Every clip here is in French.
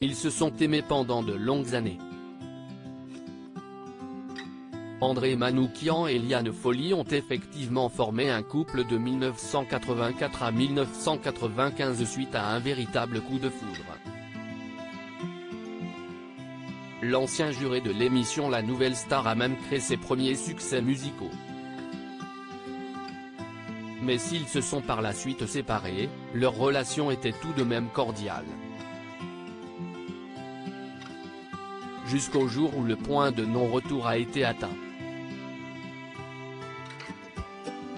Ils se sont aimés pendant de longues années. André Manoukian et Liane Folly ont effectivement formé un couple de 1984 à 1995 suite à un véritable coup de foudre. L'ancien juré de l'émission La Nouvelle Star a même créé ses premiers succès musicaux. Mais s'ils se sont par la suite séparés, leur relation était tout de même cordiale. Jusqu'au jour où le point de non-retour a été atteint.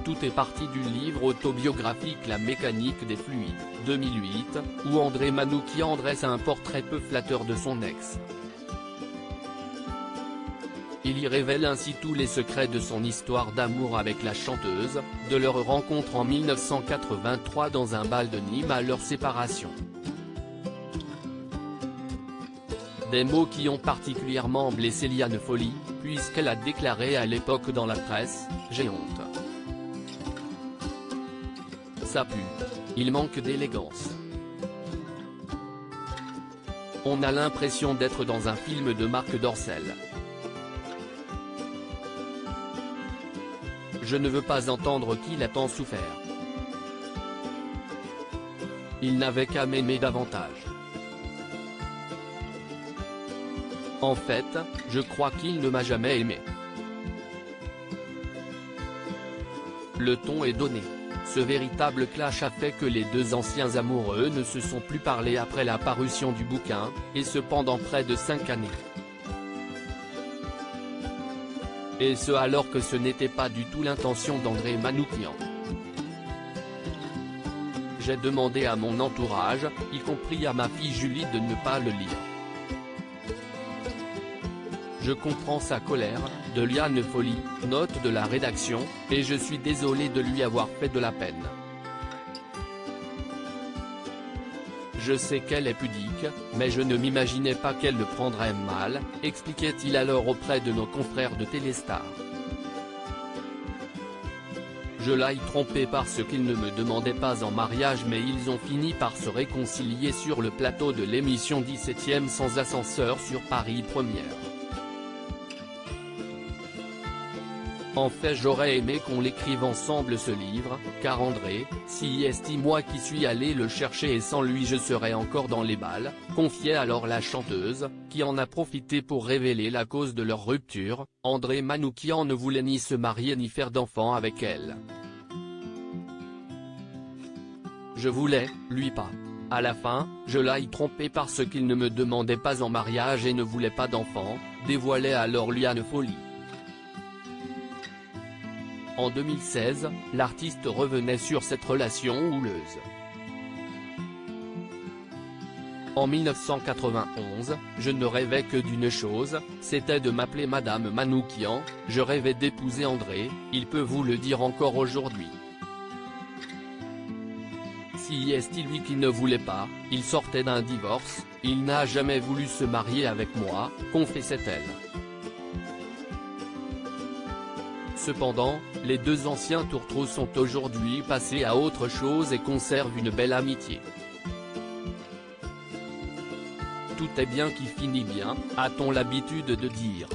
Tout est parti du livre autobiographique La mécanique des fluides, 2008, où André Manoukian dresse un portrait peu flatteur de son ex. Il y révèle ainsi tous les secrets de son histoire d'amour avec la chanteuse, de leur rencontre en 1983 dans un bal de Nîmes à leur séparation. Des mots qui ont particulièrement blessé Liane Folly, puisqu'elle a déclaré à l'époque dans la presse « J'ai honte. Ça pue. Il manque d'élégance. On a l'impression d'être dans un film de Marc Dorcel. Je ne veux pas entendre qu'il a tant souffert. Il n'avait qu'à m'aimer davantage. En fait, je crois qu'il ne m'a jamais aimé. Le ton est donné. Ce véritable clash a fait que les deux anciens amoureux ne se sont plus parlé après la parution du bouquin, et ce pendant près de 5 années. Et ce alors que ce n'était pas du tout l'intention d'André Manoukian. J'ai demandé à mon entourage, y compris à ma fille Julie, de ne pas le lire. Je comprends sa colère, de Liane Folly, note de la rédaction, et je suis désolé de lui avoir fait de la peine. Je sais qu'elle est pudique, mais je ne m'imaginais pas qu'elle le prendrait mal, expliquait-il alors auprès de nos confrères de Téléstar. Je l'ai trompé parce qu'ils ne me demandaient pas en mariage, mais ils ont fini par se réconcilier sur le plateau de l'émission 17e sans ascenseur sur Paris Première. En fait, j'aurais aimé qu'on l'écrive ensemble ce livre, car André, si est moi qui suis allé le chercher et sans lui je serais encore dans les balles, confiait alors la chanteuse, qui en a profité pour révéler la cause de leur rupture. André Manoukian ne voulait ni se marier ni faire d'enfants avec elle. Je voulais, lui pas. À la fin, je l'ai trompé parce qu'il ne me demandait pas en mariage et ne voulait pas d'enfants, dévoilait alors Liane Folly. En 2016, l'artiste revenait sur cette relation houleuse. En 1991, je ne rêvais que d'une chose, c'était de m'appeler Madame Manoukian, je rêvais d'épouser André, il peut vous le dire encore aujourd'hui. Si est lui qui ne voulait pas, il sortait d'un divorce, il n'a jamais voulu se marier avec moi, confessait-elle. Cependant, les deux anciens tourtereaux sont aujourd'hui passés à autre chose et conservent une belle amitié. Tout est bien qui finit bien, a-t-on l'habitude de dire.